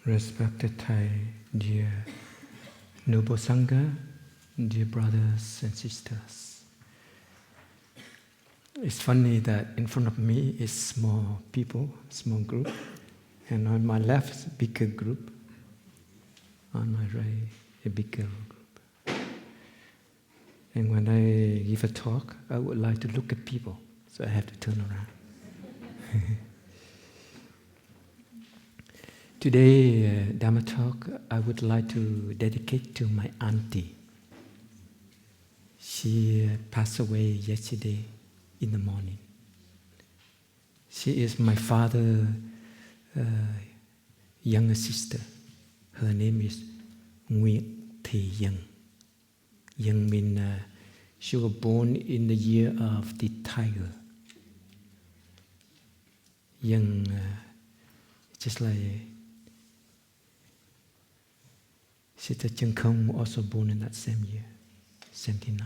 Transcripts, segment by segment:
Respected Thầy, dear Noble Sangha, dear brothers and sisters. It's funny that in front of me is small people, small group, and on my left is a bigger group, on my right a bigger group. And when I give a talk, I would like to look at people, so I have to turn around. Today, Dharma talk, I would like to dedicate to my auntie. She passed away yesterday in the morning. She is my father's younger sister. Her name is Nguyệt Thị Dân. Dân means she was born in the year of the tiger. Dân, just like Sister Chân Không was also born in that same year, 79.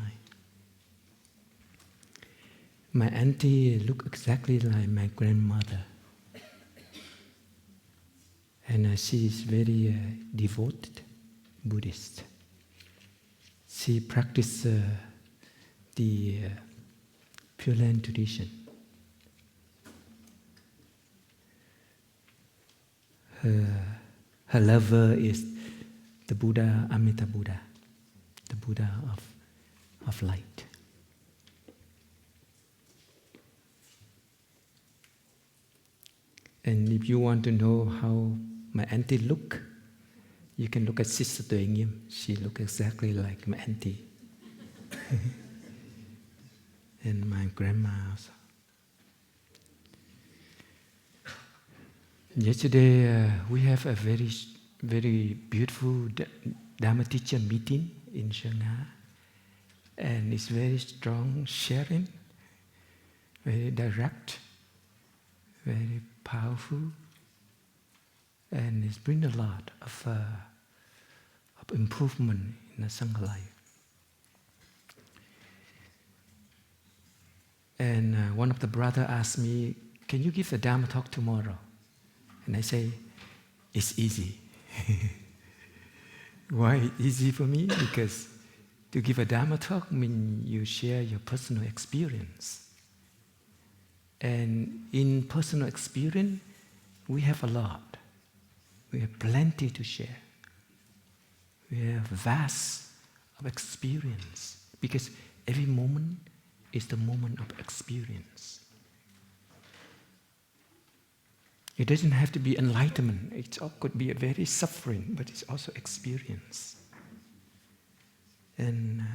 My auntie looked exactly like my grandmother. And she is very devoted Buddhist. She practices the Pure Land tradition. Her lover is the Buddha, Amrita Buddha, the Buddha of light. And if you want to know how my auntie look, you can look at Sister Tuệ Nghiêm. She looks exactly like my auntie. And my grandma also. Yesterday we have a very beautiful Dharma teacher meeting in Shanghai, and it's very strong sharing, very direct, very powerful, and it's bring a lot of improvement in the Sangha life. And one of the brothers asked me, "Can you give a Dharma talk tomorrow?" And I say, "It's easy." Why easy for me? Because to give a Dharma talk means you share your personal experience. And in personal experience, we have a lot. We have plenty to share. We have vast of experience, because every moment is the moment of experience. It doesn't have to be enlightenment. It could be a very suffering, but it's also experience. And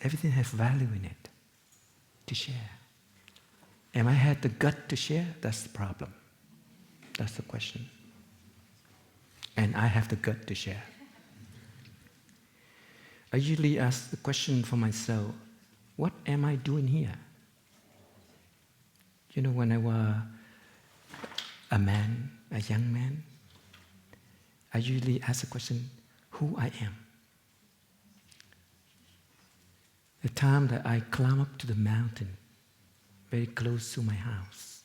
everything has value in it to share. Am I had the gut to share? That's the problem. That's the question. And I have the gut to share. I usually ask the question for myself, what am I doing here? You know, when I was a man, a young man, I usually ask the question, who I am. The time that I climb up to the mountain, very close to my house,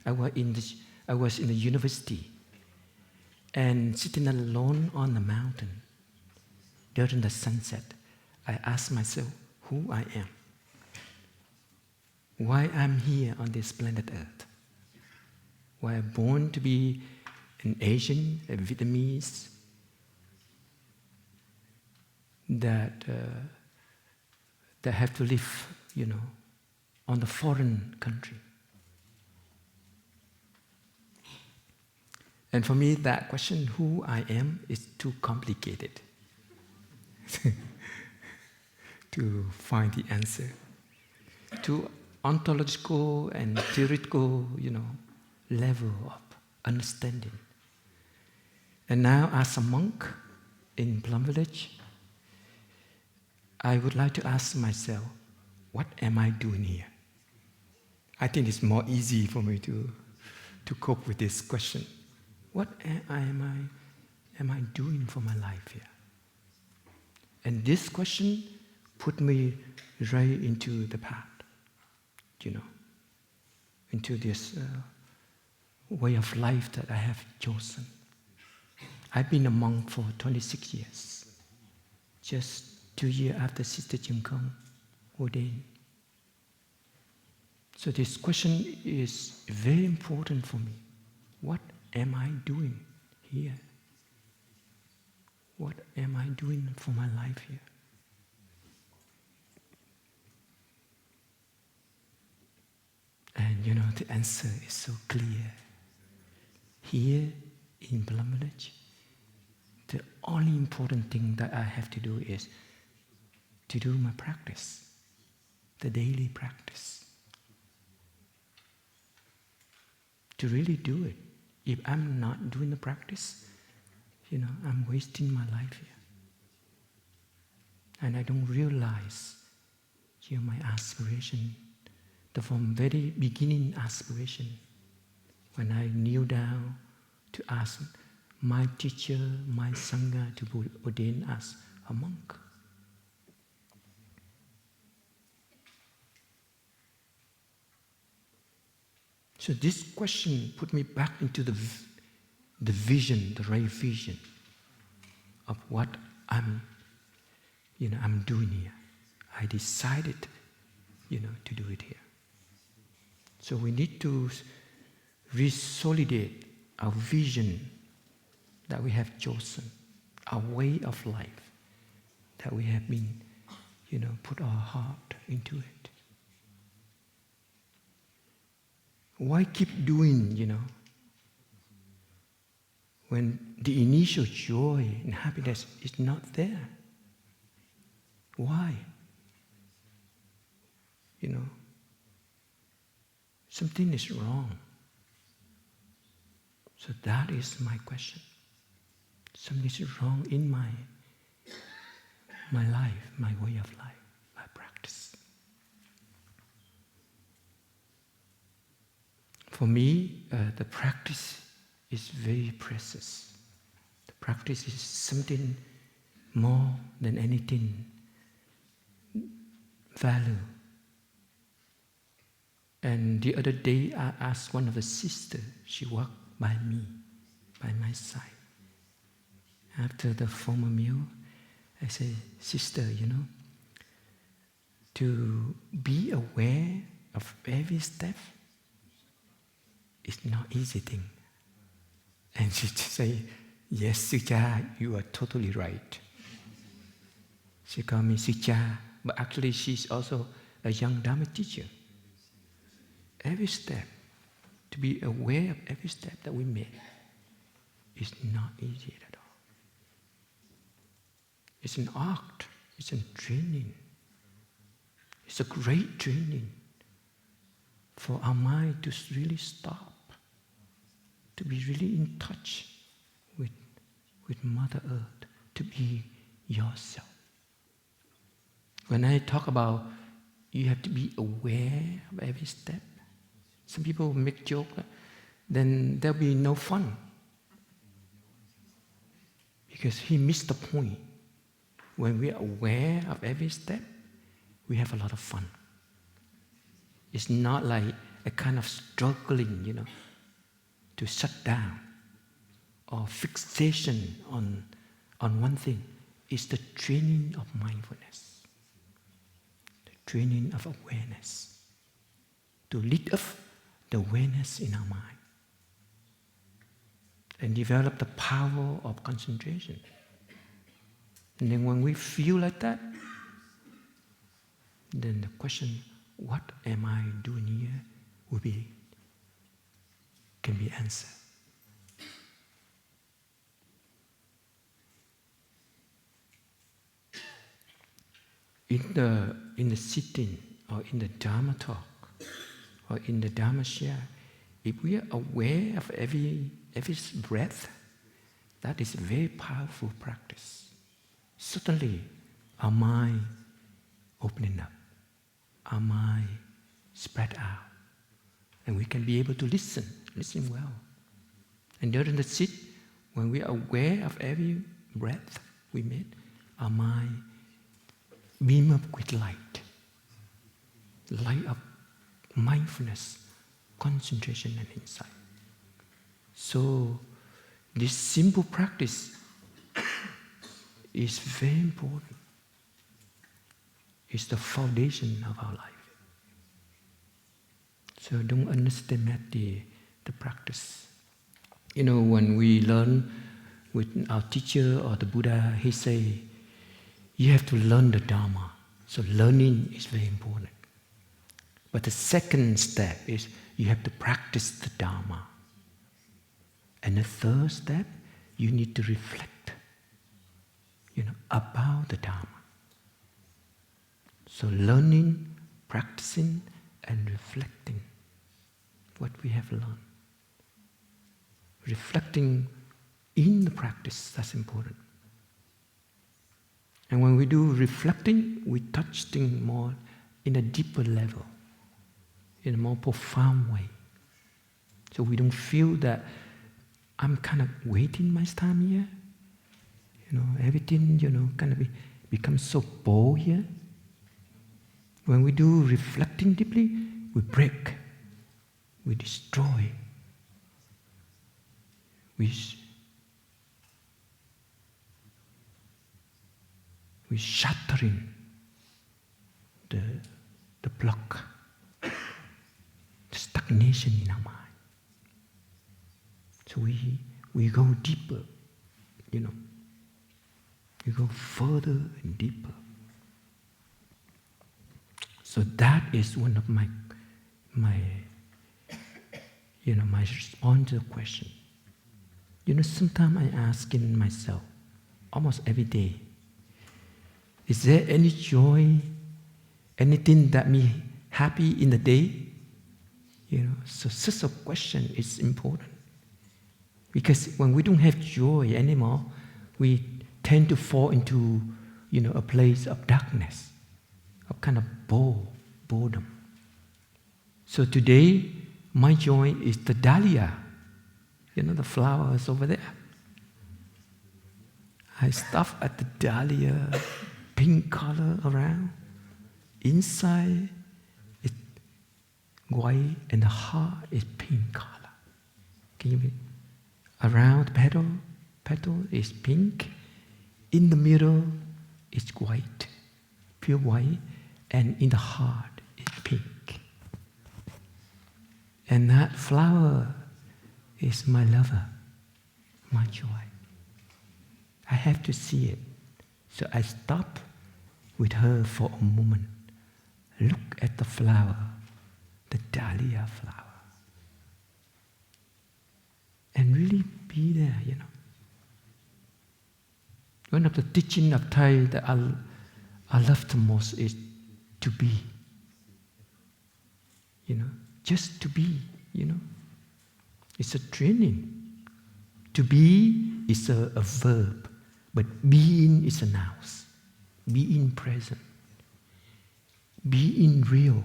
I was in the university, and sitting alone on the mountain during the sunset, I asked myself who I am, why I'm here on this planet Earth. Why I'm born to be an Asian, a Vietnamese, that have to live, on the foreign country. And for me, that question, who I am, is too complicated to find the answer. Too ontological and theoretical, level of understanding. And now, as a monk in Plum village, I would like to ask myself, what am I doing here? I think it's more easy for me to cope with this question. What am I doing for my life here? And this question put me right into the path, into this way of life that I have chosen. I've been a monk for 26 years. Just 2 years after Sister Chim Kong ordained. So this question is very important for me. What am I doing here? What am I doing for my life here? And the answer is so clear. Here in Plum Village, the only important thing that I have to do is to do my practice, the daily practice. To really do it. If I'm not doing the practice, I'm wasting my life here. And I don't realize my aspiration, from very beginning aspiration, when I kneel down to ask my teacher, my Sangha to be ordained as a monk. So this question put me back into the vision, the right vision of what I'm doing here. I decided, to do it here. So we need to resolidate our vision that we have chosen, our way of life, that we have been, put our heart into it. Why keep doing, when the initial joy and happiness is not there? Why? Something is wrong. So that is my question. Something is wrong in my life, my way of life, my practice. For me, the practice is very precious. The practice is something more than anything value. And the other day, I asked one of the sisters, she walked by me, by my side. After the formal meal, I said, sister, to be aware of every step is not easy thing. And she said, yes, Sucha, you are totally right. She called me Sucha, but actually she's also a young Dharma teacher. Every step, to be aware of every step that we make is not easy at all. It's an art, it's a training. It's a great training for our mind to really stop, to be really in touch with Mother Earth, to be yourself. When I talk about you have to be aware of every step, some people make joke, then there'll be no fun. Because he missed the point. When we are aware of every step, we have a lot of fun. It's not like a kind of struggling, to shut down or fixation on one thing. It's the training of mindfulness, the training of awareness, to lead up the awareness in our mind and develop the power of concentration. And then when we feel like that, then the question, what am I doing here, can be answered. In the sitting or in the Dharma talk or in the Dharma share, if we are aware of every breath, that is a very powerful practice. Certainly, our mind opening up, our mind spread out, and we can be able to listen well. And during the sit, when we are aware of every breath we make, our mind beam up with light of mindfulness, concentration, and insight. So, this simple practice is very important. It's the foundation of our life. So don't underestimate the practice. When we learn with our teacher or the Buddha, he say, you have to learn the Dharma. So learning is very important. But the second step is you have to practice the Dharma. And the third step, you need to reflect, about the Dharma. So learning, practicing, and reflecting what we have learned. Reflecting in the practice, that's important. And when we do reflecting, we touch things more in a deeper level, in a more profound way. So we don't feel that I'm kind of wasting my time here. Everything, kind of becomes so bold here. When we do reflecting deeply, we break, we destroy, we shattering the block, the stagnation in our mind. So we go deeper, we go further and deeper. So that is one of my response to the question. Sometimes I ask myself, almost every day, is there any joy, anything that makes me happy in the day? So such a question is important. Because when we don't have joy anymore, we tend to fall into, a place of darkness, of kind of boredom. So today, my joy is the dahlia, the flowers over there. I stop at the dahlia, pink color around. Inside, it's white, and the heart is pink color. Can you see? Around the petal is pink. In the middle, it's white, pure white, and in the heart, it's pink. And that flower is my lover, my joy. I have to see it. So I stop with her for a moment. Look at the flower, the dahlia flower. And really be there, One of the teachings of Thầy that I love the most is to be. Just to be, It's a training. To be is a verb, but being is a noun. Being present. Being real.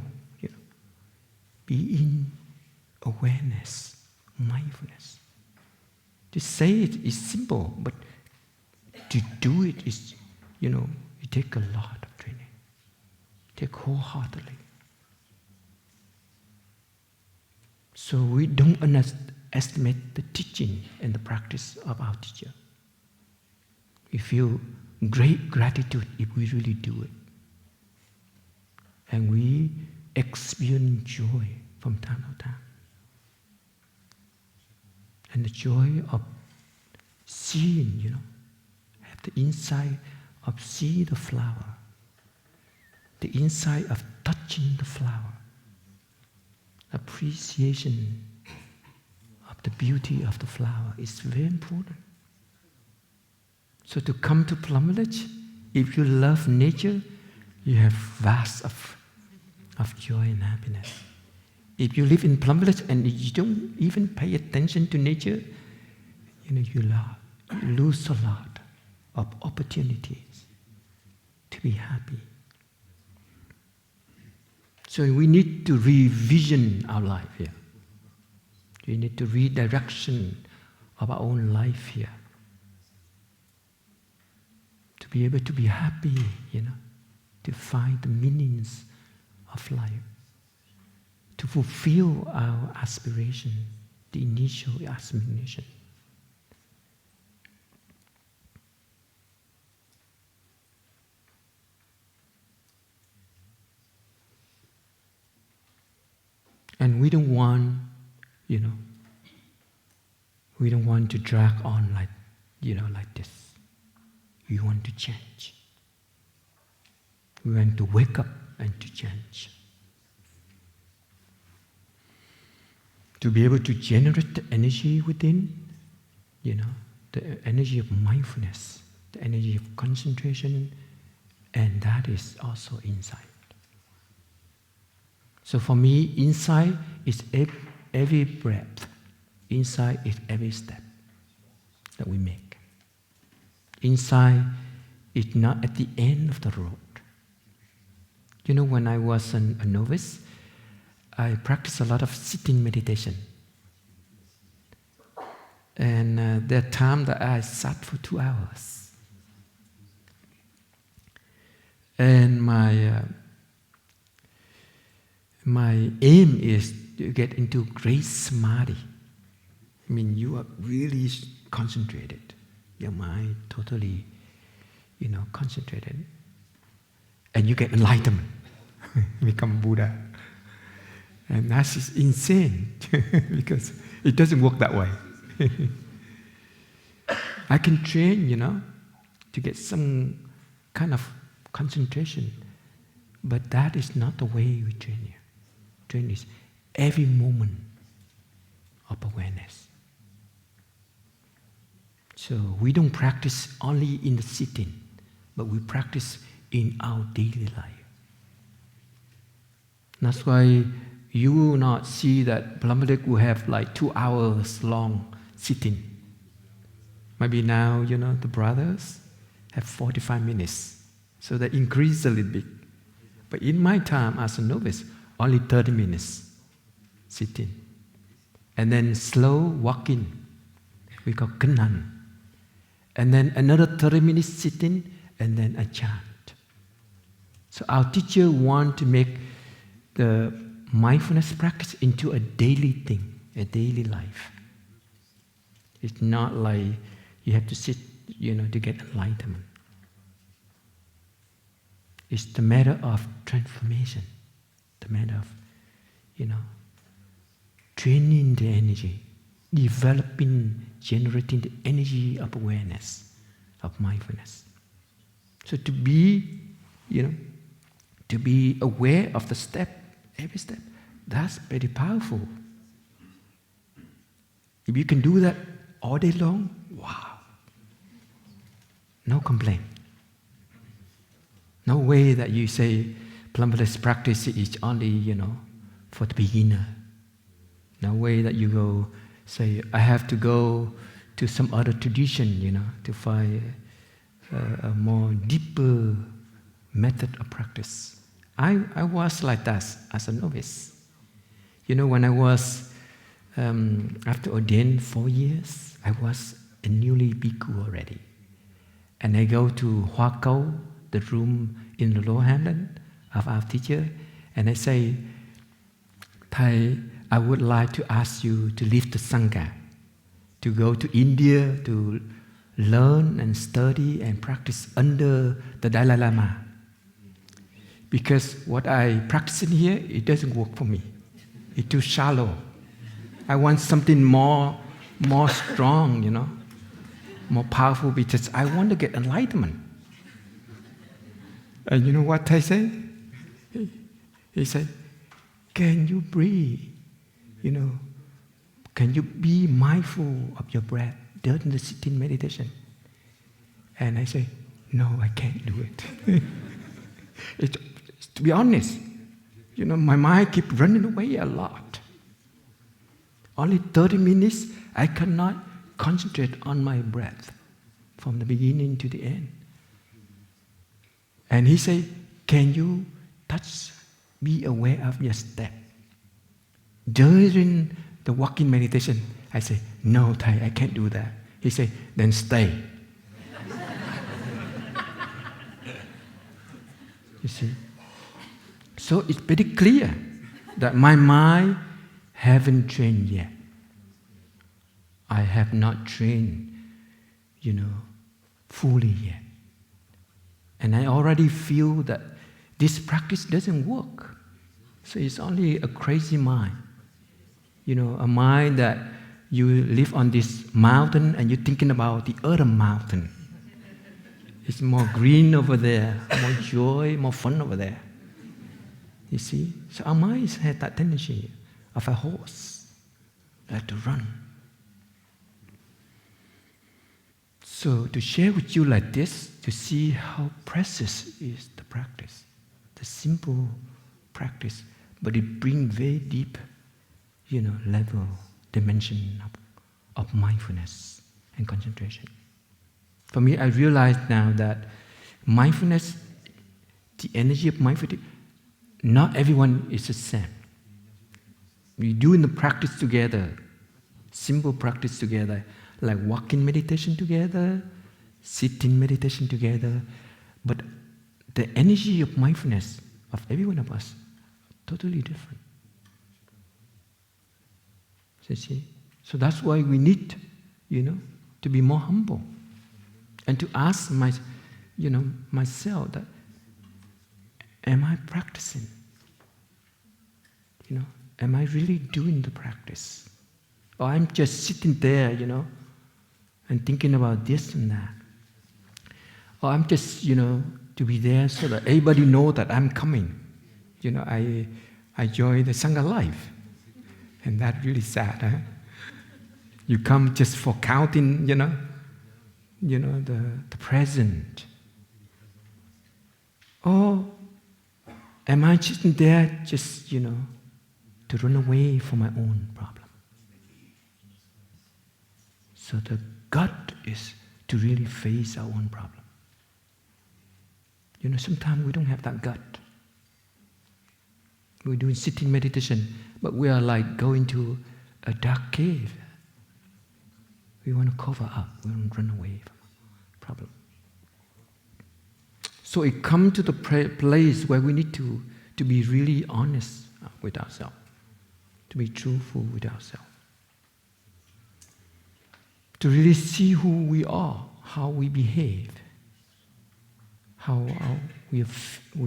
Being awareness, mindfulness. To say it is simple, but to do it is, it takes a lot of training. Take wholeheartedly. So we don't underestimate the teaching and the practice of our teacher. We feel great gratitude if we really do it. And we experience joy from time to time. And the joy of seeing, have the insight of seeing the flower, the insight of touching the flower, appreciation of the beauty of the flower is very important. So to come to Plum Village, if you love nature, you have vast of joy and happiness. If you live in Plum Village and you don't even pay attention to nature, you lose a lot of opportunities to be happy. So we need to revision our life here. We need to redirection of our own life here. To be able to be happy, to find the meanings of life. To fulfill our aspiration, the initial aspiration. And we don't want, we don't want to drag on like this. We want to change. We want to wake up and to change. To be able to generate the energy within, the energy of mindfulness, the energy of concentration, and that is also insight. So for me, insight is every breath. Insight is every step that we make. Insight is not at the end of the road. When I was a novice, I practiced a lot of sitting meditation. And there are times that I sat for 2 hours. And my aim is to get into great samadhi. I mean, you are really concentrated. Your mind totally, concentrated. And you get enlightenment. Become Buddha. And that's just insane because it doesn't work that way. I can train, to get some kind of concentration, but that is not the way we train here. Train is every moment of awareness. So we don't practice only in the sitting, but we practice in our daily life. That's why you will not see that Plum will have like 2 hours long sitting. Maybe now, the brothers have 45 minutes. So they increase a little bit. But in my time as a novice, only 30 minutes sitting. And then slow walking, we call Kenan. And then another 30 minutes sitting, and then a chant. So our teacher want to make the mindfulness practice into a daily thing, a daily life. It's not like you have to sit, to get enlightenment. It's the matter of transformation, the matter of, training the energy, developing, generating the energy of awareness, of mindfulness. So to be, to be aware of the step, every step, that's very powerful. If you can do that all day long, wow. No complaint. No way that you say Plumless practice is only, for the beginner. No way that you go say, I have to go to some other tradition, to find a more deeper method of practice. I was like that as a novice. When I was, after ordained 4 years, I was a newly bhikkhu already. And I go to Hoa Câu, the room in the Lower Hamlet of our teacher, and I say, Thầy, I would like to ask you to leave the Sangha, to go to India to learn and study and practice under the Dalai Lama. Because what I practice in here, it doesn't work for me. It's too shallow. I want something more strong, more powerful, because I want to get enlightenment. And you know what Thầy said? He said, can you breathe? Can you be mindful of your breath during the sitting meditation? And I say, no, I can't do it. To be honest, my mind keeps running away a lot. Only 30 minutes, I cannot concentrate on my breath from the beginning to the end. And he said, can you be aware of your step? During the walking meditation, I say, no, Thầy, I can't do that. He said, then stay. You see? So it's very clear that my mind haven't trained yet. I have not trained, fully yet. And I already feel that this practice doesn't work. So it's only a crazy mind. a mind that you live on this mountain and you're thinking about the other mountain. It's more green over there, more joy, more fun over there. You see? So our minds have that tendency of a horse that to run. So to share with you like this, to see how precious is the practice, the simple practice, but it brings very deep, level, dimension of mindfulness and concentration. For me, I realize now that mindfulness, the energy of mindfulness, not everyone is the same. We do in the practice together, simple practice together, like walking meditation together, sitting meditation together, but the energy of mindfulness of every one of us, totally different. You see? So that's why we need, to be more humble. And to ask myself that, am I practicing? Am I really doing the practice? Or I'm just sitting there, and thinking about this and that. Or I'm just, to be there so that everybody knows that I'm coming. I join the Sangha life. And that's really sad, huh? You come just for counting, the present. Or am I sitting there just, to run away from my own problem? So the gut is to really face our own problem. Sometimes we don't have that gut. We're doing sitting meditation, but we are like going to a dark cave. We want to cover up. We want to run away from the problem. So it comes to the place where we need to be really honest with ourselves, to be truthful with ourselves, to really see who we are, how we behave, how we're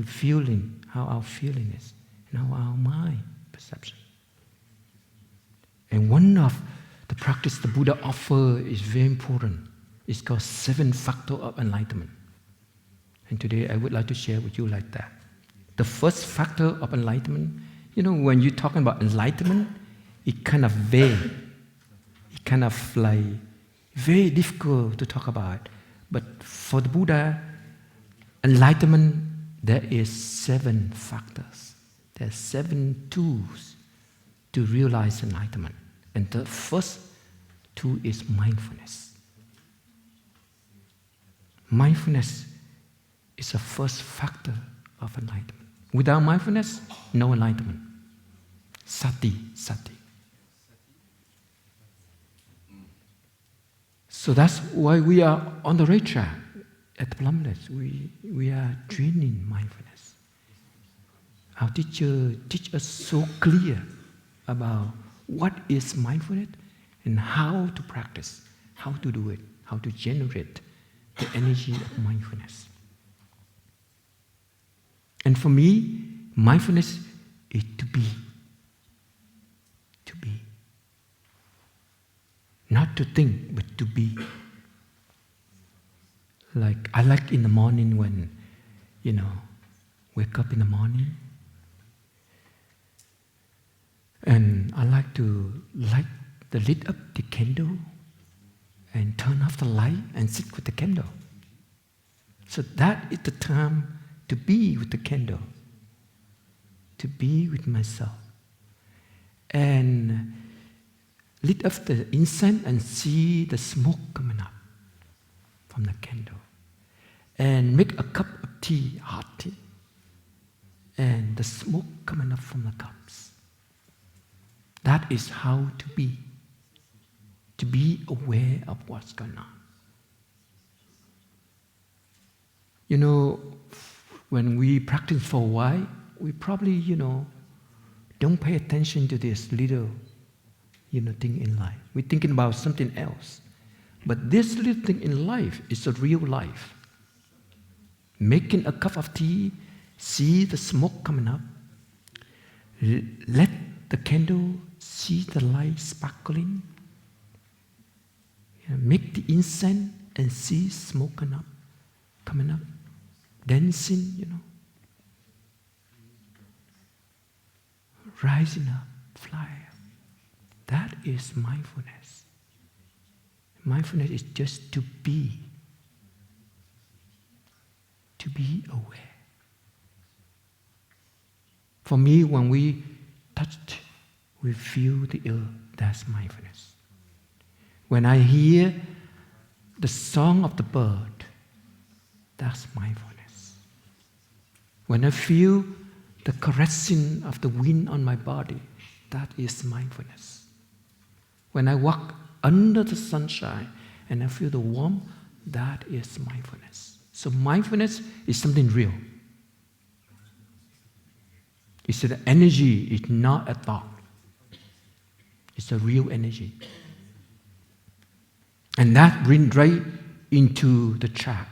feeling, how our feeling is, and how our mind perception. And one of the practice the Buddha offers is very important. It's called 7 factors of enlightenment. And today I would like to share with you like that. The first factor of enlightenment, when you're talking about enlightenment, it kind of vague. It kind of like very difficult to talk about. But for the Buddha, enlightenment, there is 7 factors. There are 7 tools to realize enlightenment. And the first tool is mindfulness. Mindfulness is the first factor of enlightenment. Without mindfulness, no enlightenment. Sati. So that's why we are on the right track at the Plum. We are training mindfulness. Our teacher teach us so clear about what is mindfulness and how to practice, how to do it, how to generate the energy of mindfulness. And for me, mindfulness is to be. To be. Not to think, but to be. Like, I like in the morning when, wake up in the morning. And I like to light up the candle and turn off the light and sit with the candle. So that is the time to be with the candle, to be with myself. And lit up the incense and see the smoke coming up from the candle. And make a cup of tea, hot tea. And the smoke coming up from the cups. That is how to be aware of what's going on. When we practice for a while, we probably, don't pay attention to this little, thing in life. We're thinking about something else. But this little thing in life is a real life. Making a cup of tea, see the smoke coming up, let the candle see the light sparkling. Make the incense and see smoke coming up, dancing, rising up, fly up. That is mindfulness. Mindfulness is just to be aware. For me, when we touch, we feel the earth, that's mindfulness. When I hear the song of the bird, that's mindfulness. When I feel the caressing of the wind on my body, that is mindfulness. When I walk under the sunshine and I feel the warmth, that is mindfulness. So mindfulness is something real. It's an energy, it's not a thought. It's a real energy. And that brings right into the track,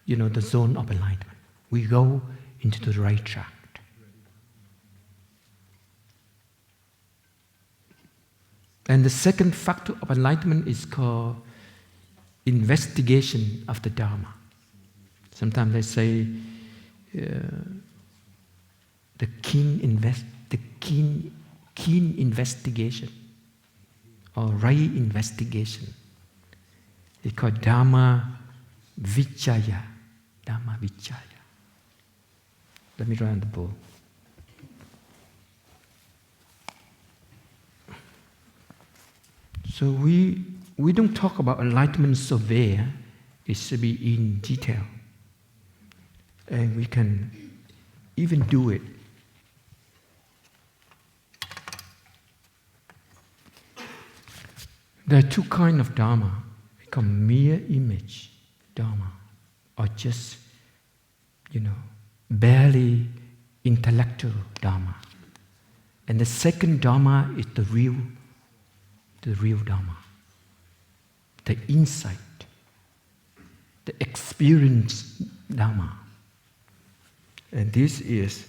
the zone of enlightenment. We go into the right track. And the second factor of enlightenment is called investigation of the Dharma. Sometimes they say the keen investigation or right investigation. It's called Dharma Vichaya. Dharma Vichaya. Let me write on the board. So we don't talk about enlightenment survey. It should be in detail. And we can even do it. There are two kinds of Dharma. We call mere image Dharma, or just, barely intellectual Dharma. And the second Dharma is the real Dharma, the insight, the experience Dharma. And this is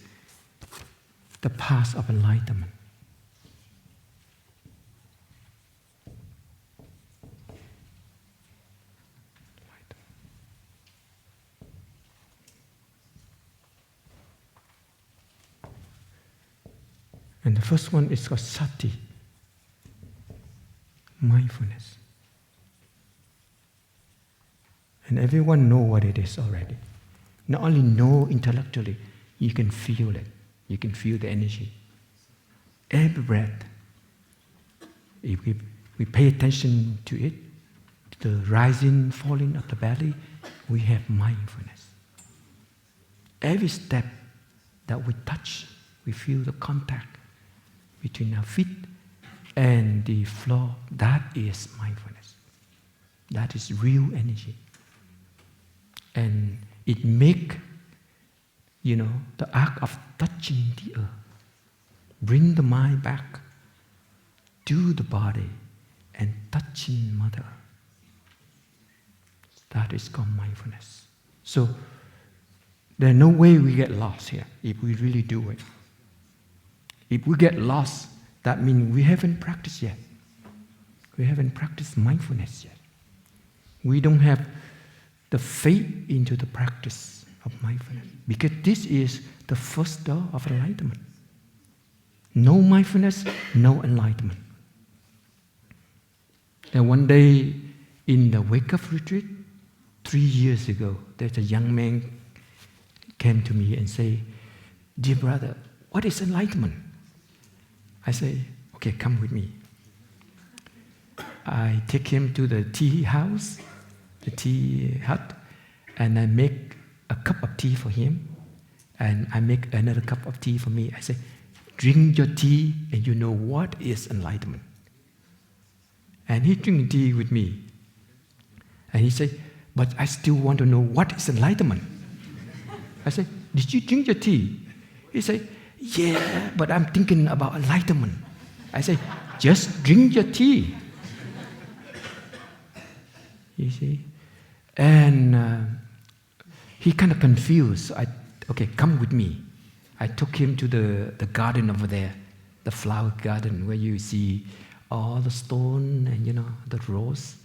the path of enlightenment. And the first one is called sati, mindfulness. And everyone knows what it is already. Not only know intellectually, you can feel it. You can feel the energy. Every breath, if we pay attention to it, the rising, falling of the belly, we have mindfulness. Every step that we touch, we feel the contact between our feet and the floor. That is mindfulness. That is real energy. And it makes, the act of touching the earth, bring the mind back to the body and touching Mother. That is called mindfulness. So there's no way we get lost here if we really do it. If we get lost, that means we haven't practiced yet. We haven't practiced mindfulness yet. We don't have the faith into the practice of mindfulness. Because this is the first door of enlightenment. No mindfulness, no enlightenment. And one day in the wake-up retreat, 3 years ago, there's a young man came to me and say, "Dear brother, what is enlightenment?" I say, "Okay, come with me." I take him to the tea house, the tea hut, and I make a cup of tea for him, and I make another cup of tea for me. I say, "Drink your tea, and you know what is enlightenment." And he drank tea with me, and he said, "But I still want to know what is enlightenment." I said, "Did you drink your tea?" He said, "Yeah, but I'm thinking about enlightenment." I say, "Just drink your tea." You see? And he kind of confused. So okay, come with me. I took him to the garden over there. the flower garden where you see all the stone and the rose.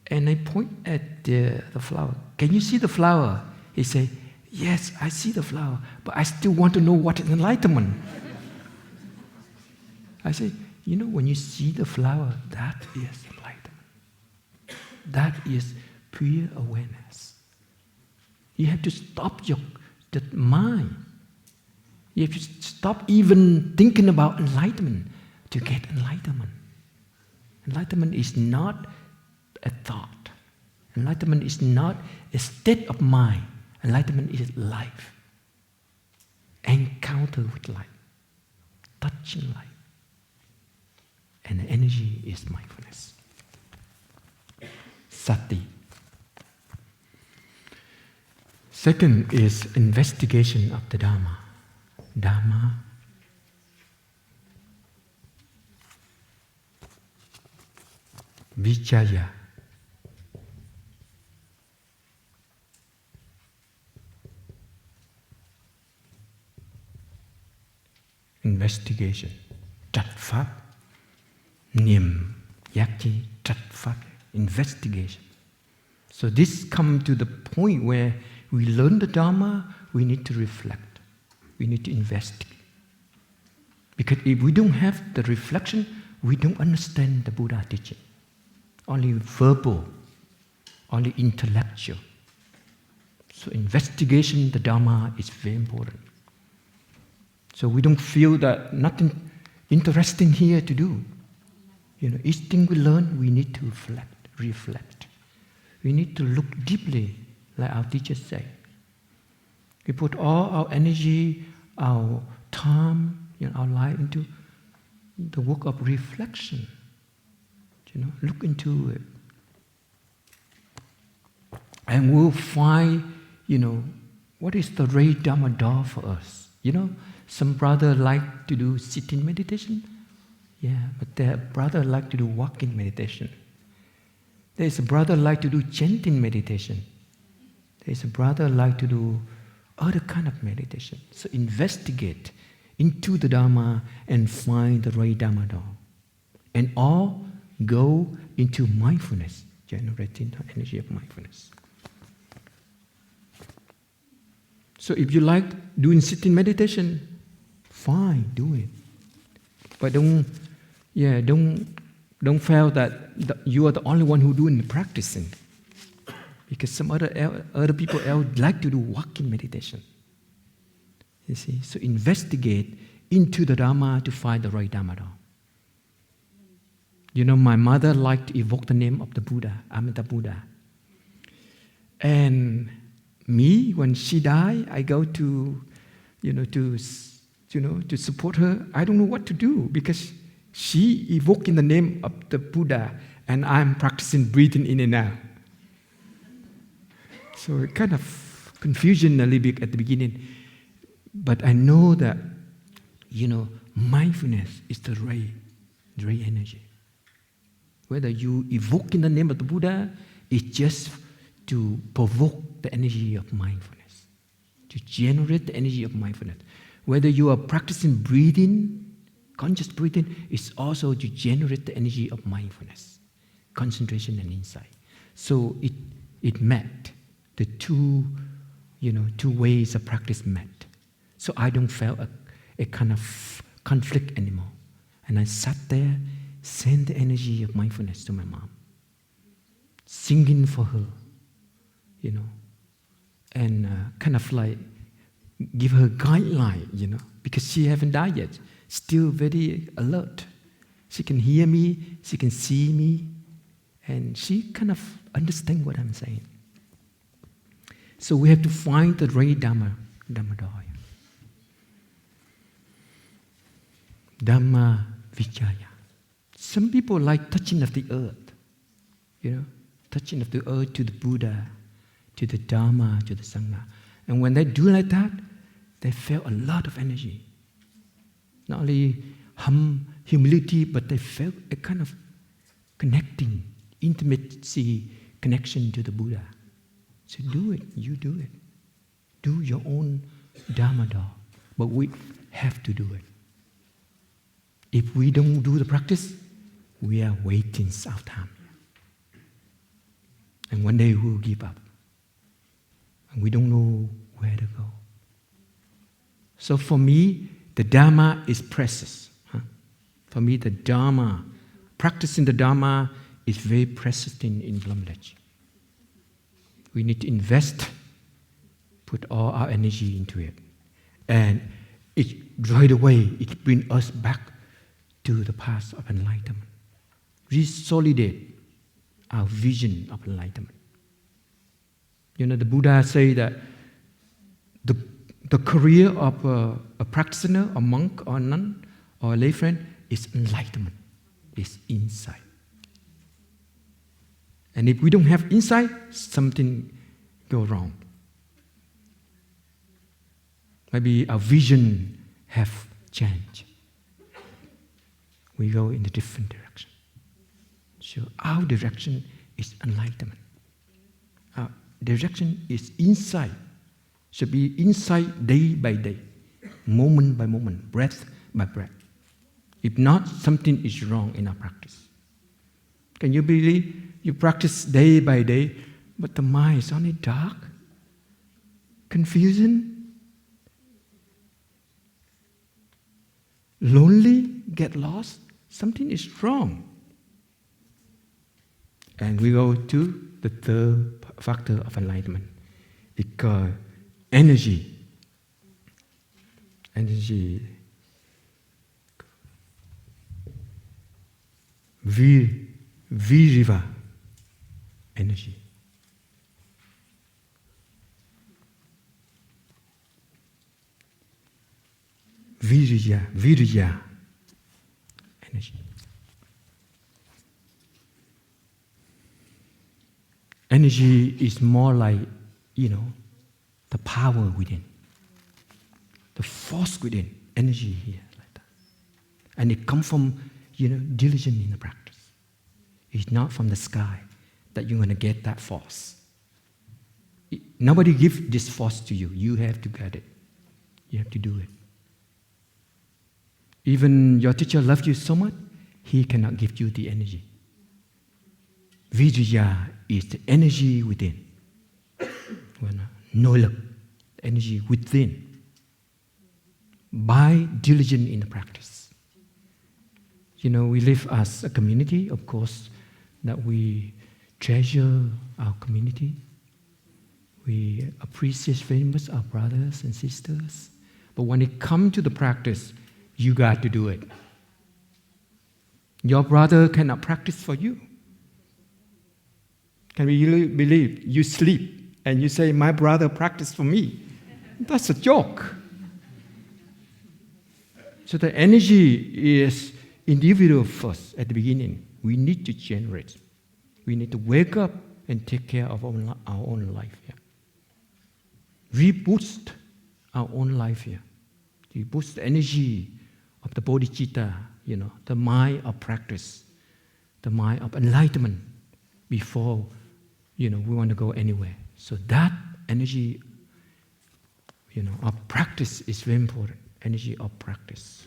And I point at the flower. Can you see the flower? He say, yes, I see the flower, but I still want to know what is enlightenment. I say, when you see the flower, that is enlightenment. That is pure awareness. You have to stop the mind. You have to stop even thinking about enlightenment to get enlightenment. Enlightenment is not a thought. Enlightenment is not a state of mind. Enlightenment is life. Encounter with life. Touching life. And the energy is mindfulness. Sati. Second is investigation of the Dharma. Dharma. Vijaya. Investigation. Trạch Pháp. Niệm giác chi trạch Pháp. Investigation. So this comes to the point where we learn the Dharma, we need to reflect. We need to investigate. Because if we don't have the reflection, we don't understand the Buddha teaching. Only verbal, only intellectual. So investigation, the Dharma is very important. So we don't feel that nothing interesting here to do. Each thing we learn, we need to reflect. We need to look deeply, like our teachers say. We put all our energy, our time, our life into the work of reflection. Look into it. And we'll find, what is the right Dharma door for us. Some brother like to do sitting meditation. Yeah, but their brother like to do walking meditation. There's a brother like to do chanting meditation. There's a brother like to do other kind of meditation. So investigate into the Dharma and find the right Dharma door. And all go into mindfulness, generating the energy of mindfulness. So if you like doing sitting meditation, fine, do it. But don't feel that you are the only one who doing the practicing. Because some other people else like to do walking meditation. You see, so investigate into the Dharma to find the right Dharma door. My mother liked to evoke the name of the Buddha, Amida Buddha. And me, when she died, I go to support her. I don't know what to do because she evoking the name of the Buddha and I'm practicing breathing in and out. So it kind of confusion a little bit at the beginning. But I know that, mindfulness is the right energy. Whether you evoke in the name of the Buddha, it's just to provoke the energy of mindfulness, to generate the energy of mindfulness. Whether you are practicing breathing, conscious breathing, it's also to generate the energy of mindfulness, concentration and insight. So it met the two ways of practice met. So I don't feel a kind of conflict anymore. And I sat there, sent the energy of mindfulness to my mom, singing for her, and kind of like give her guideline, because she haven't died yet, still very alert. She can hear me, she can see me, and she kind of understands what I'm saying. So we have to find the right Dharma door. Dhamma Vijaya. Some people like touching of the earth, touching of the earth to the Buddha, to the Dharma, to the Sangha. And when they do like that, they feel a lot of energy. Not only humility, but they feel a kind of connecting, intimacy, connection to the Buddha. So do it, you do it. Do your own Dharma door. But we have to do it. If we don't do the practice, we are wasting our time. And one day we will give up. And we don't know where to go. So for me, the Dharma is precious. For me, the Dharma, practicing the Dharma is very precious in Plum Village. We need to invest, put all our energy into it. And it right away, it brings us back to the path of enlightenment. Resolidate our vision of enlightenment. You know, the Buddha say that the career of a practitioner, a monk or a nun or a lay friend is enlightenment, is insight. And if we don't have insight, something goes wrong. Maybe our vision have changed. We go in a different direction. So our direction is enlightenment. Our direction is insight. Should be insight day by day, moment by moment, breath by breath. If not, something is wrong in our practice. Can you believe you practice day by day, but the mind is only dark, confusion, lonely, get lost? Something is wrong. And we go to the third factor of enlightenment. It's called energy. Energy. Viriva. Energy. Virya. Energy. Energy is more like, the power within. The force within. Energy here, like that. And it comes from, diligence in the practice. It's not from the sky that you're going to get that force. Nobody gives this force to you. You have to get it. You have to do it. Even your teacher loves you so much, he cannot give you the energy. Vijaya is the energy within. Nội lực, energy within. By diligence in the practice. We live as a community, of course, that we treasure our community. We appreciate very much our brothers and sisters. But when it comes to the practice, you got to do it. Your brother cannot practice for you. Can we really believe you sleep and you say, my brother practiced for me? That's a joke. So the energy is individual first at the beginning. We need to generate. We need to wake up and take care of our own life here. Reboost our own life here. To boost the energy of the bodhicitta, the mind of practice, the mind of enlightenment before, we want to go anywhere. So that energy, of practice is very important. Energy of practice.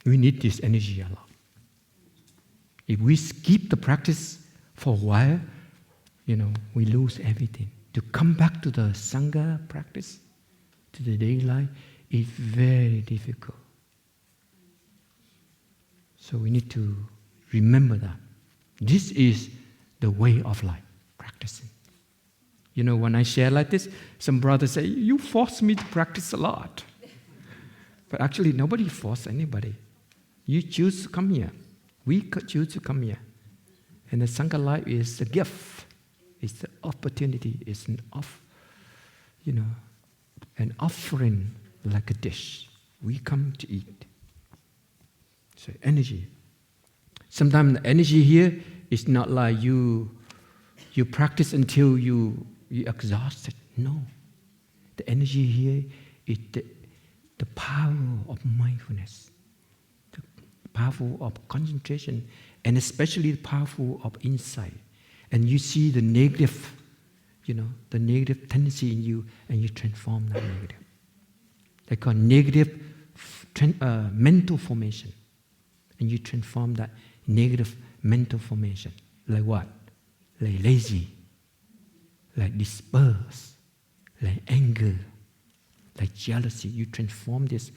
We need this energy a lot. If we skip the practice for a while, we lose everything. To come back to the Sangha practice, to the daily life, is very difficult. So we need to remember that. This is the way of life, practicing. When I share like this, some brothers say, you force me to practice a lot. But actually, nobody forced anybody. You choose to come here. We choose to come here. And the Sangha life is a gift. It's an opportunity. It's an offering like a dish. We come to eat. So energy. Sometimes the energy here is not like you practice until you exhausted. No. The energy here is the power of mindfulness. The power of concentration. And especially the power of insight. And you see the negative, the negative tendency in you, and you transform that negative. They call negative mental formation. And you transform that negative mental formation. Like what? Like lazy, like disperse, like anger, like jealousy. You transform this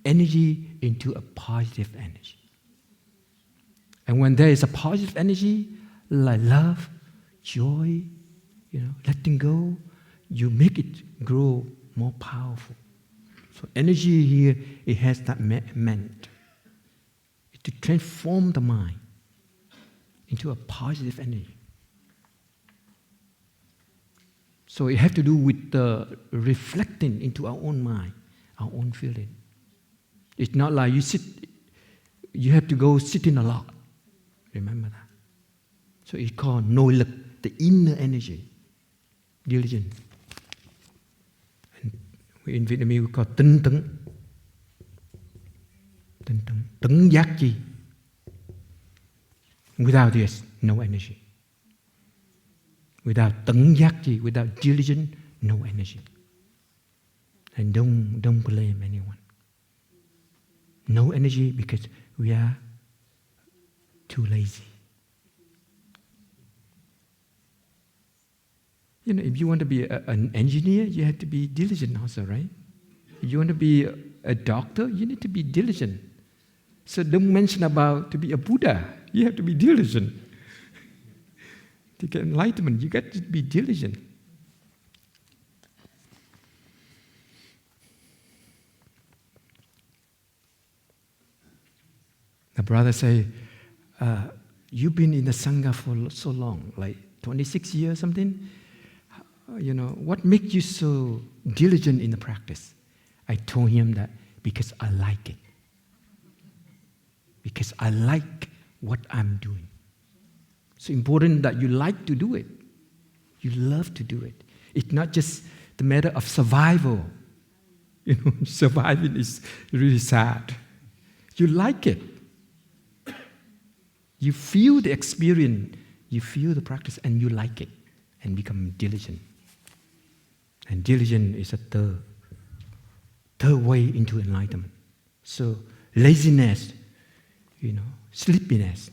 energy into a positive energy. And when there is a positive energy, like love, joy, letting go, you make it grow more powerful. So energy here, it has that meant to transform the mind into a positive energy. So it has to do with the reflecting into our own mind, our own feeling. It's not like you have to go sitting a lot. Remember that. So it's called nội lực, the inner energy, diligence. And in Vietnamese we call tinh tấn. Tấn giác chi. Without this, no energy. Without tấn giác chi, without diligence, no energy. And don't blame anyone. No energy because we are too lazy. If you want to be an engineer, you have to be diligent also, right? If you want to be a doctor, you need to be diligent. So don't mention about to be a Buddha. You have to be diligent. To get enlightenment, you got to be diligent. The brother say, you've been in the Sangha for so long, like 26 years or something. What makes you so diligent in the practice? I told him that because I like it. Because I like what I'm doing. It's important that you like to do it. You love to do it. It's not just the matter of survival. Surviving is really sad. You like it. You feel the experience, you feel the practice, and you like it, and become diligent. And diligence is a third way into enlightenment. So laziness, sleepiness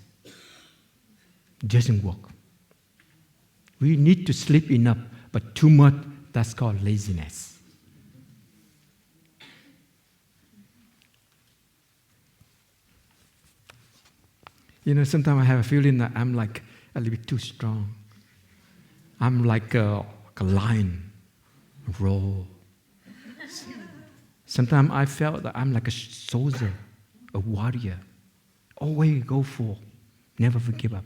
doesn't work. We need to sleep enough, but too much, that's called laziness. Sometimes I have a feeling that I'm like a little bit too strong. I'm like a lion, raw. Sometimes I felt that I'm like a soldier, a warrior. Always go for, never give up.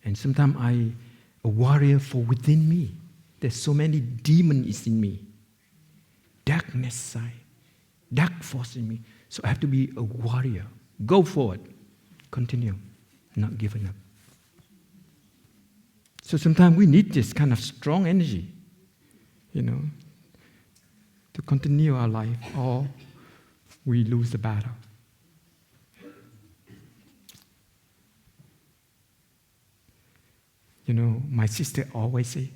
And sometimes a warrior for within me. There's so many demons in me. Darkness side, dark force in me. So I have to be a warrior. Go forward. Continue, not giving up. So sometimes we need this kind of strong energy, to continue our life, or we lose the battle. My sister always say,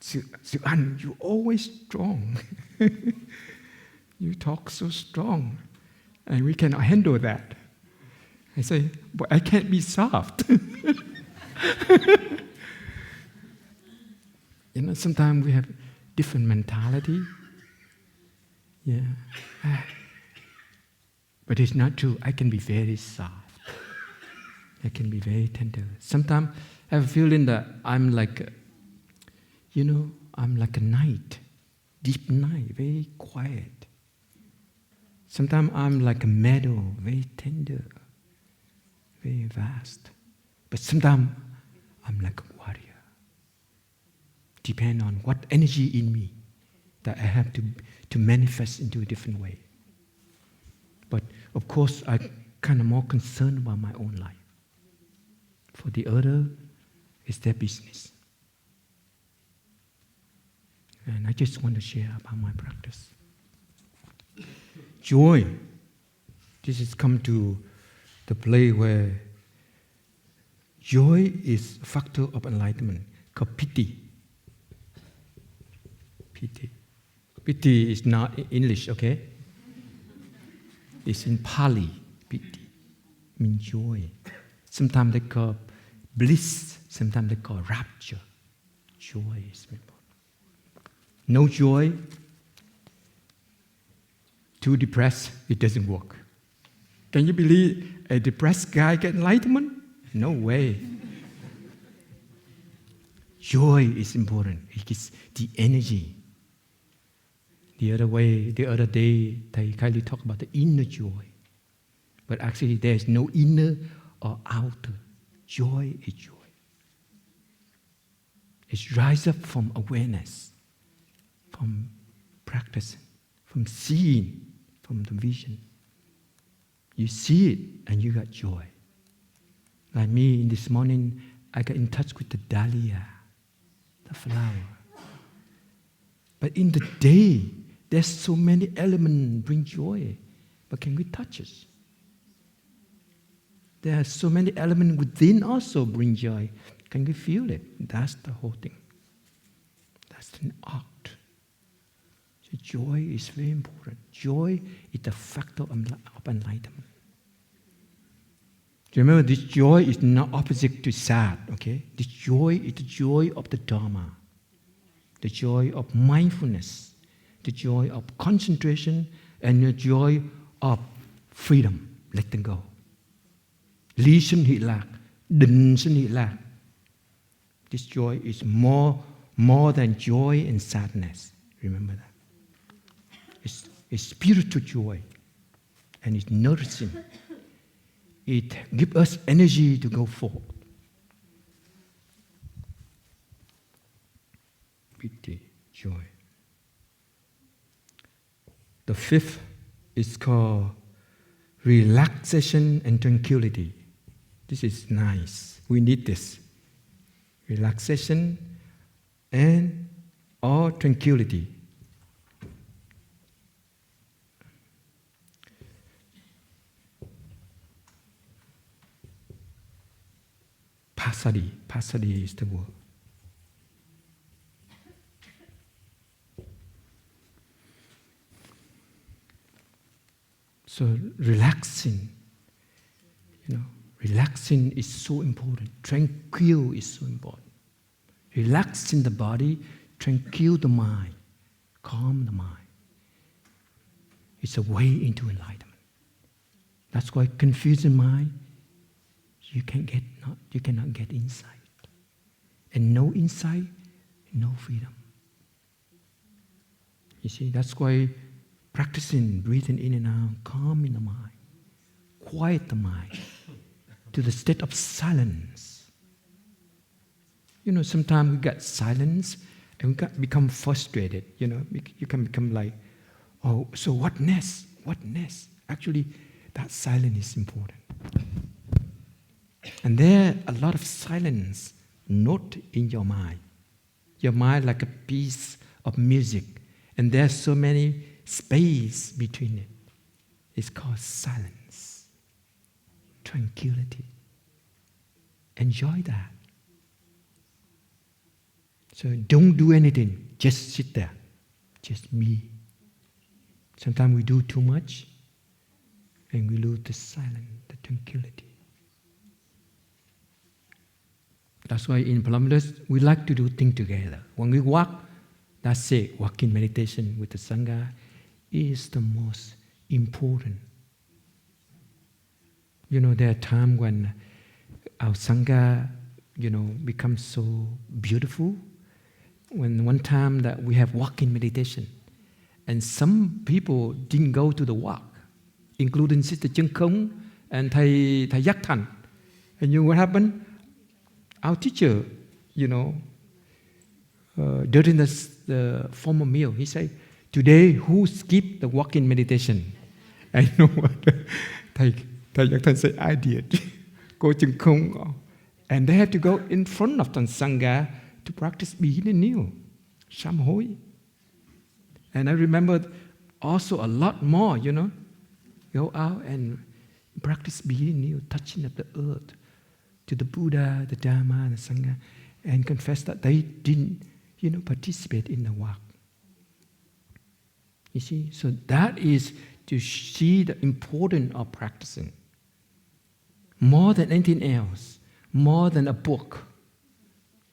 Sư Anh, you're always strong. You talk so strong, and we cannot handle that. I say, but I can't be soft. Sometimes we have different mentality. Yeah. But it's not true. I can be very soft. I can be very tender. Sometimes I have a feeling that I'm like, I'm like a night, deep night, very quiet. Sometimes I'm like a meadow, very tender, very vast. But sometimes I'm like a warrior. Depend on what energy in me that I have to manifest into a different way. But of course, I'm kind of more concerned about my own life. For the other, it's their business. And I just want to share about my practice. Joy. This has come to the place where joy is a factor of enlightenment, called piti. Piti. Piti is not English, okay? It's in Pali. Piti means joy. Sometimes they call bliss. Sometimes they call rapture. Joy is important. No joy, too depressed, it doesn't work. Can you believe a depressed guy get enlightenment? No way. Joy is important. It gives the energy. The other day, Thầy kindly talked about the inner joy. But actually, there is no inner or outer. Joy is joy. It rises up from awareness, from practicing, from seeing, from the vision. You see it and you got joy. Like me, this morning, I got in touch with the dahlia, the flower. But in the day, there's so many elements bring joy. But can we touch it? There are so many elements within also bring joy. Can we feel it? That's the whole thing. That's an art. So joy is very important. Joy is the factor of enlightenment. Remember, this joy is not opposite to sad, okay? This joy is the joy of the Dharma, the joy of mindfulness, the joy of concentration, and the joy of freedom, letting go. Ly sinh hỷ lạc, định sinh hỷ lạc. This joy is more than joy and sadness. Remember that. It's spiritual joy, and it's nourishing. It gives us energy to go forward. Piti, joy. The fifth is called relaxation and tranquility. This is nice. We need this. Relaxation and or tranquility. Passaddhi is the word. So relaxing, relaxing is so important. Tranquil is so important. Relaxing the body, tranquil the mind, calm the mind. It's a way into enlightenment. That's why confusing mind, you cannot get insight. And no insight, no freedom. You see, that's why practicing breathing in and out, calming the mind, quiet the mind to the state of silence. Sometimes we get silence and we become frustrated. You can become like, oh, so what next? What next? Actually, that silence is important. And there are a lot of silence not in your mind. Your mind like a piece of music, and there's so many space between it. It's called silence, tranquility. Enjoy that. So don't do anything, just sit there, just be. Sometimes we do too much, and we lose the silence, the tranquility. That's why in Plum, we like to do things together. When we walk, that's it. Walking meditation with the Sangha is the most important. There are times when our Sangha, becomes so beautiful. When one time that we have walking meditation, and some people didn't go to the walk, including Sister Chân Không and Thầy Giác Thành. And you know what happened? Our teacher, during the formal meal, he said, "Today, who skipped the walking meditation?" I know what Thầy Giác Thành said, "I did." Cô Chân Không, and they had to go in front of the Sangha to practice beginning new, sám hối. And I remember also a lot more, go out and practice beginning new, touching of the earth, to the Buddha, the Dharma, and the Sangha, and confess that they didn't, participate in the walk. You see? So that is to see the importance of practicing. More than anything else, more than a book,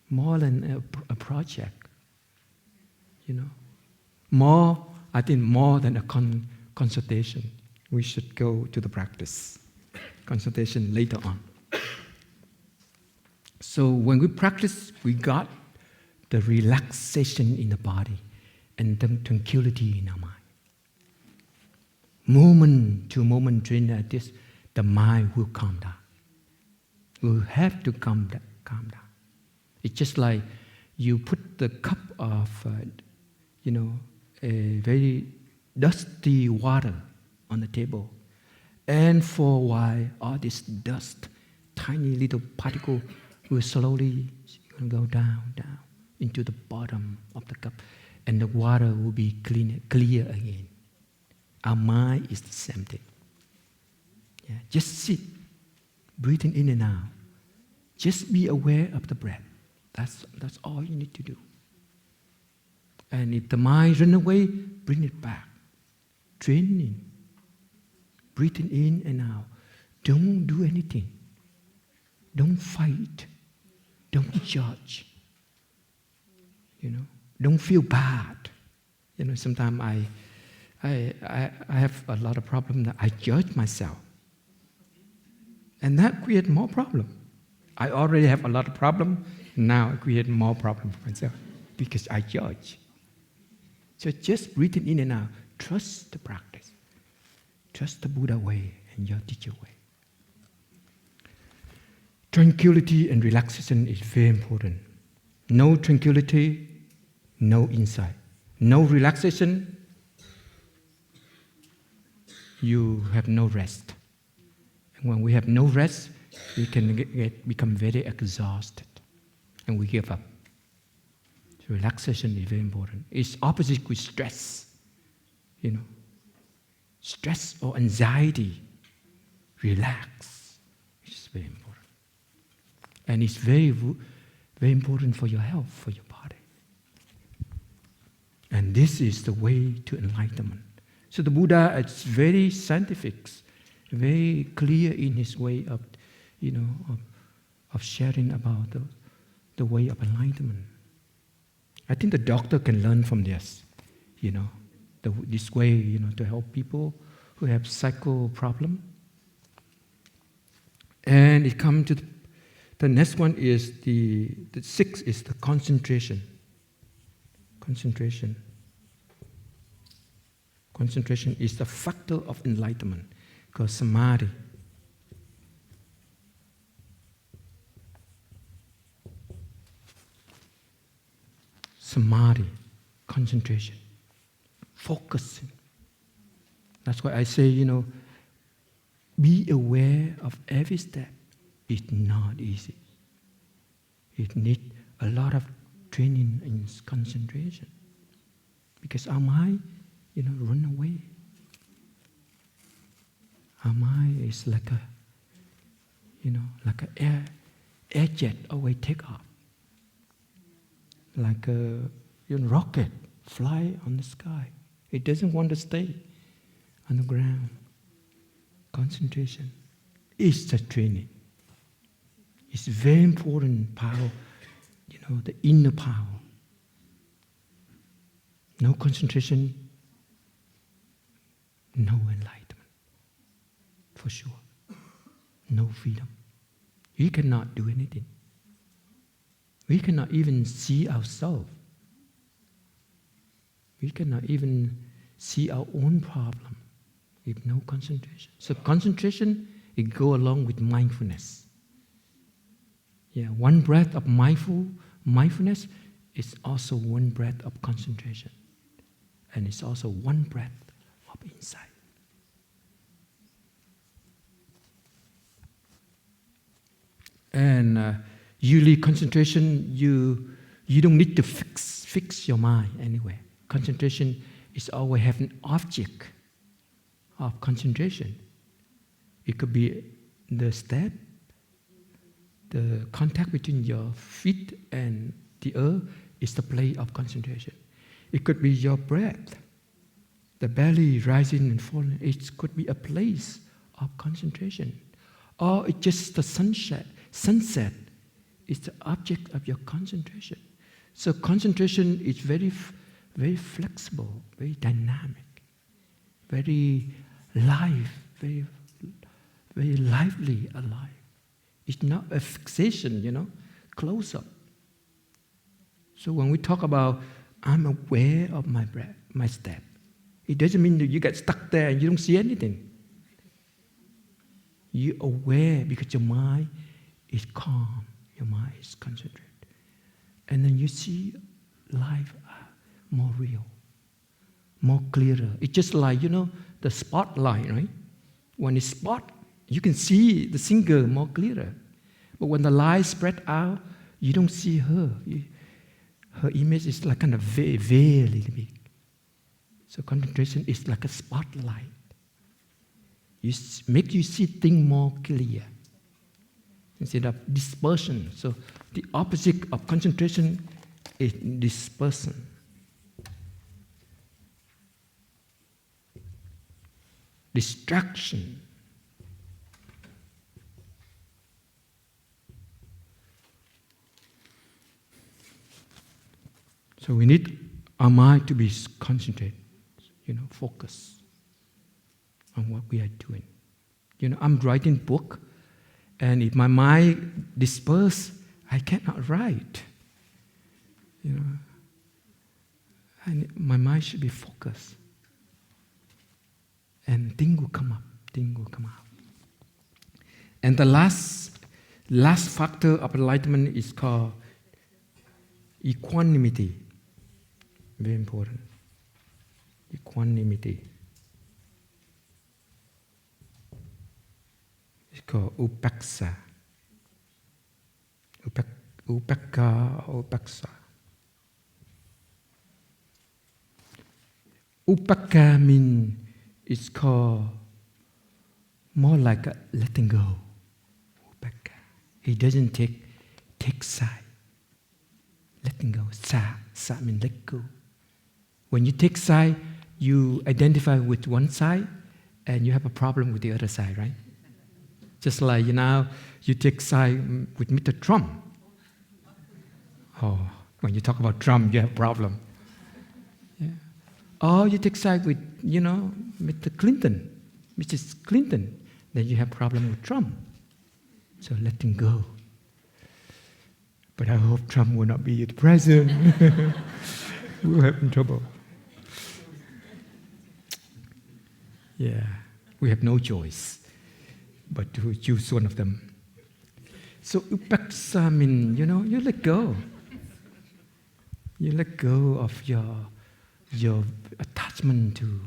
more than a project, more, I think more than a consultation. We should go to the practice. Consultation later on. So when we practice, we got the relaxation in the body and the tranquility in our mind. Moment to moment train like this, the mind will calm down. We'll have to calm down. It's just like you put the cup of, a very dusty water on the table. And for a while, all this dust, tiny little particle, will slowly go down into the bottom of the cup. And the water will be clear again. Our mind is the same thing. Yeah, just sit, breathing in and out. Just be aware of the breath. That's all you need to do. And if the mind runs away, bring it back. Training. Breathing in and out. Don't do anything. Don't fight. Don't judge. Don't feel bad. Sometimes I have a lot of problems that I judge myself. And that creates more problems. I already have a lot of problems. Now I create more problems for myself because I judge. So just breathing in and out. Trust the practice. Trust the Buddha way and your teacher way. Tranquility and relaxation is very important. No tranquility, no insight. No relaxation, you have no rest. And when we have no rest, we can become very exhausted and we give up. So relaxation is very important. It's opposite with stress. Stress or anxiety, relax. It's very important. And it's very, very important for your health, for your body. And this is the way to enlightenment. So the Buddha is very scientific, very clear in his way of, of sharing about the way of enlightenment. I think the doctor can learn from this, this way, to help people who have psycho problem. And it comes to the next one is the sixth is the concentration. Concentration. Concentration is the factor of enlightenment called samadhi. Samadhi, concentration, focusing. That's why I say, be aware of every step. It's not easy. It needs a lot of training in concentration. Because our mind, run away. Our mind is like a, air jet always take off. Like a rocket fly on the sky. It doesn't want to stay on the ground. Concentration is the training. It's very important power, the inner power. No concentration, no enlightenment, for sure. No freedom. We cannot do anything. We cannot even see ourselves. We cannot even see our own problem with no concentration. So concentration, it goes along with mindfulness. Yeah, one breath of mindfulness is also one breath of concentration. And it's also one breath of insight. And usually concentration, you don't need to fix your mind anyway. Concentration is always have an object of concentration. It could be the step, the contact between your feet and the earth is the place of concentration. It could be your breath. the belly rising and falling, it could be a place of concentration. Or it's just the sunset. Sunset is the object of your concentration. So concentration is very flexible, very dynamic, very live, very lively, alive. It's not a fixation, close up. So when we talk about, I'm aware of my breath, my step, it doesn't mean that you get stuck there and you don't see anything. You're aware because your mind is calm, your mind is concentrated. And then you see life more real, more clearer. It's just like, the spotlight, right? When it's spot, you can see the singer more clearer. But when the light spread out, you don't see her. Her image is like kind of veil a little bit. So concentration is like a spotlight. Make you see things more clear instead of dispersion. So the opposite of concentration is dispersion. Distraction. So we need our mind to be concentrated, focus on what we are doing. I'm writing book, and if my mind disperses, I cannot write. And my mind should be focused. And things will come up, things will come out. And the last factor of enlightenment is called equanimity. Very important. Equanimity. It's called upeksa. Upekka or upeksa. Upekka means it's called more like a letting go. Upekka. It doesn't take side. Letting go. Sa means let go. When you take side, you identify with one side and you have a problem with the other side, right? Just like, you take side with Mr. Trump. Oh, when you talk about Trump, you have a problem. Yeah. Or you take side with, Mr. Clinton, Mrs. Clinton, then you have a problem with Trump. So letting go. But I hope Trump will not be the president. We'll have trouble. Yeah, we have no choice but to choose one of them. So upeksa means, you let go. You let go of your attachment to,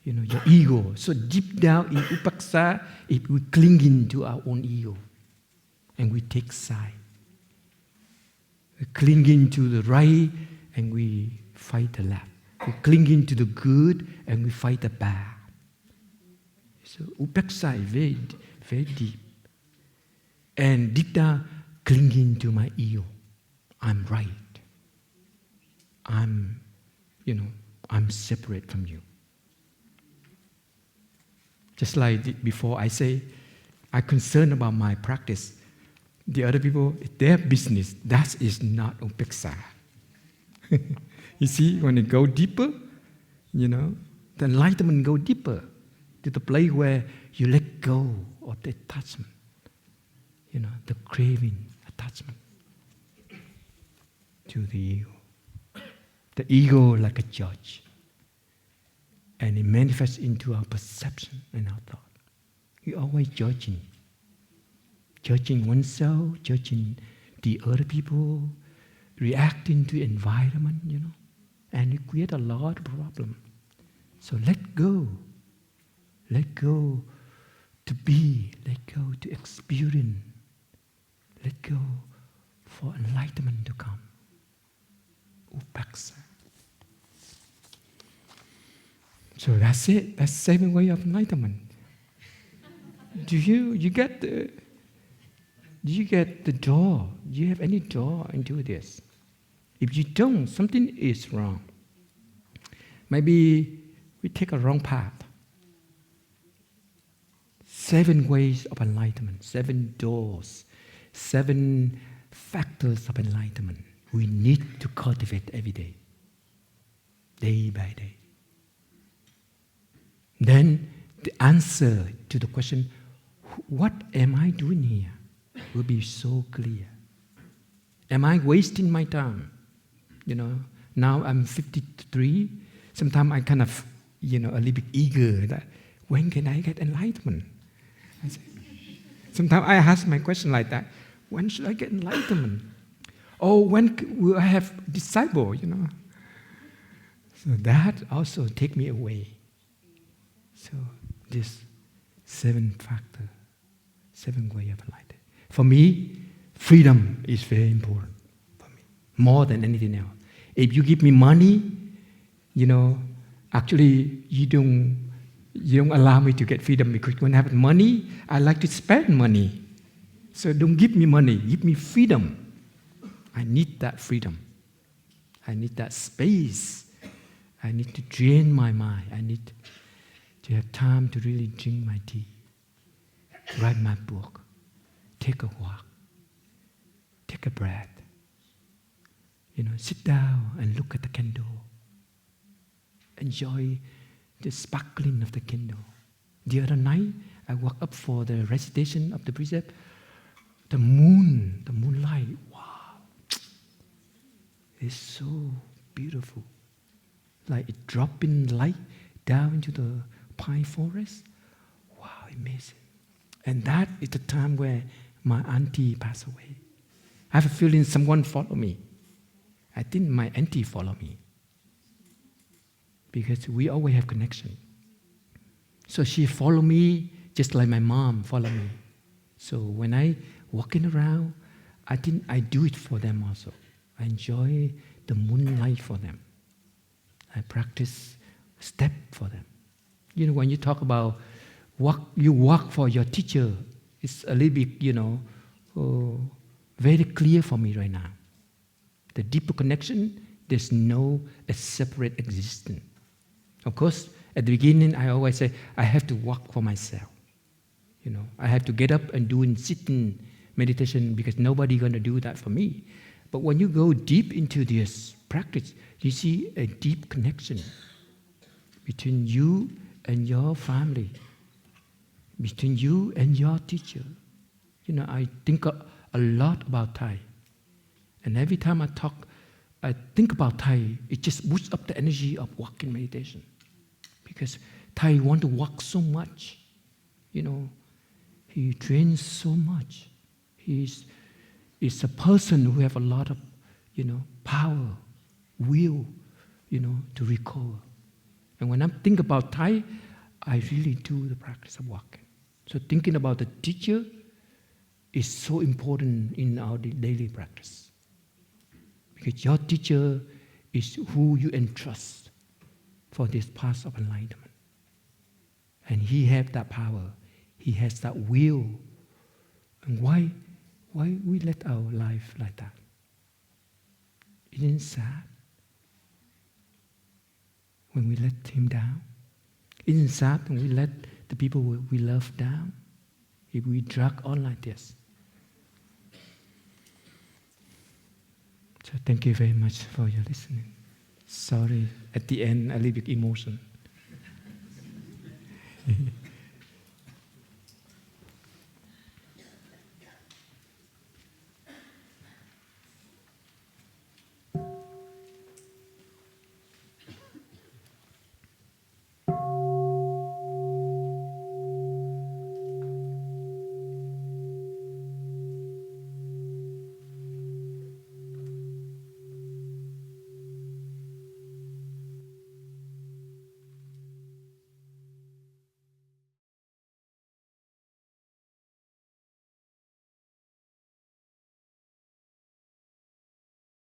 your ego. So deep down in upeksa, if we cling into our own ego and we take side, we cling into the right and we fight the left. We cling into the good and we fight the bad. So upeksa is very, very deep. And deep down, clinging to my ego. I'm right. I'm separate from you. Just like before I say, I'm concerned about my practice. The other people, it's their business. That is not upeksa. You see, when it go deeper, the enlightenment go deeper to the place where you let go of the attachment, the craving attachment to the ego. The ego like a judge, and it manifests into our perception and our thought. You're always judging oneself, judging the other people, reacting to environment, and it creates a lot of problem. So let go to be, let go to experience, let go for enlightenment to come. Upeksa. So that's it. That's 7 ways of enlightenment. Do you get the door? Do you have any door into this? If you don't, something is wrong. Maybe we take a wrong path. 7 ways of enlightenment, 7 doors, 7 factors of enlightenment we need to cultivate every day, day by day. Then the answer to the question, what am I doing here, will be so clear. Am I wasting my time? Now I'm 53. Sometimes I kind of, a little bit eager that when can I get enlightenment? Sometimes I ask my question like that. When should I get enlightenment? Or when will I have disciple? So that also take me away. So this 7 factor, 7 way of enlightenment. For me, freedom is very important for me, more than anything else. If you give me money, actually you don't allow me to get freedom, because when I have money, I like to spend money. So don't give me money, give me freedom. I need that freedom. I need that space. I need to drain my mind. I need to have time to really drink my tea, write my book, take a walk, take a breath. Sit down and look at the candle. Enjoy the sparkling of the candle. The other night, I woke up for the recitation of the precept. The moonlight, wow. It's so beautiful. Like it dropping light down into the pine forest. Wow, amazing. And that is the time where my auntie passed away. I have a feeling someone followed me. I think my auntie followed me, because we always have connection. So she followed me just like my mom followed me. So when I walking around, I think I do it for them also. I enjoy the moonlight for them. I practice step for them. When you talk about you walk for your teacher, it's a little bit, very clear for me right now. The deeper connection, there's no separate existence. Of course, at the beginning, I always say, I have to walk for myself. I have to get up and do sitting meditation, because nobody's going to do that for me. But when you go deep into this practice, you see a deep connection between you and your family, between you and your teacher. I think a lot about Thầy. And every time I think about Thầy, it just boosts up the energy of walking meditation. Because Thầy wants to walk so much. He trains so much. He's a person who has a lot of, power, will, to recover. And when I think about Thầy, I really do the practice of walking. So thinking about the teacher is so important in our daily practice. Because your teacher is who you entrust for this path of enlightenment. And he has that power. He has that will. And why we let our life like that? Isn't it sad when we let him down? Isn't it sad when we let the people we love down? If we drag on like this. So thank you very much for your listening. Sorry, at the end, a little bit emotion.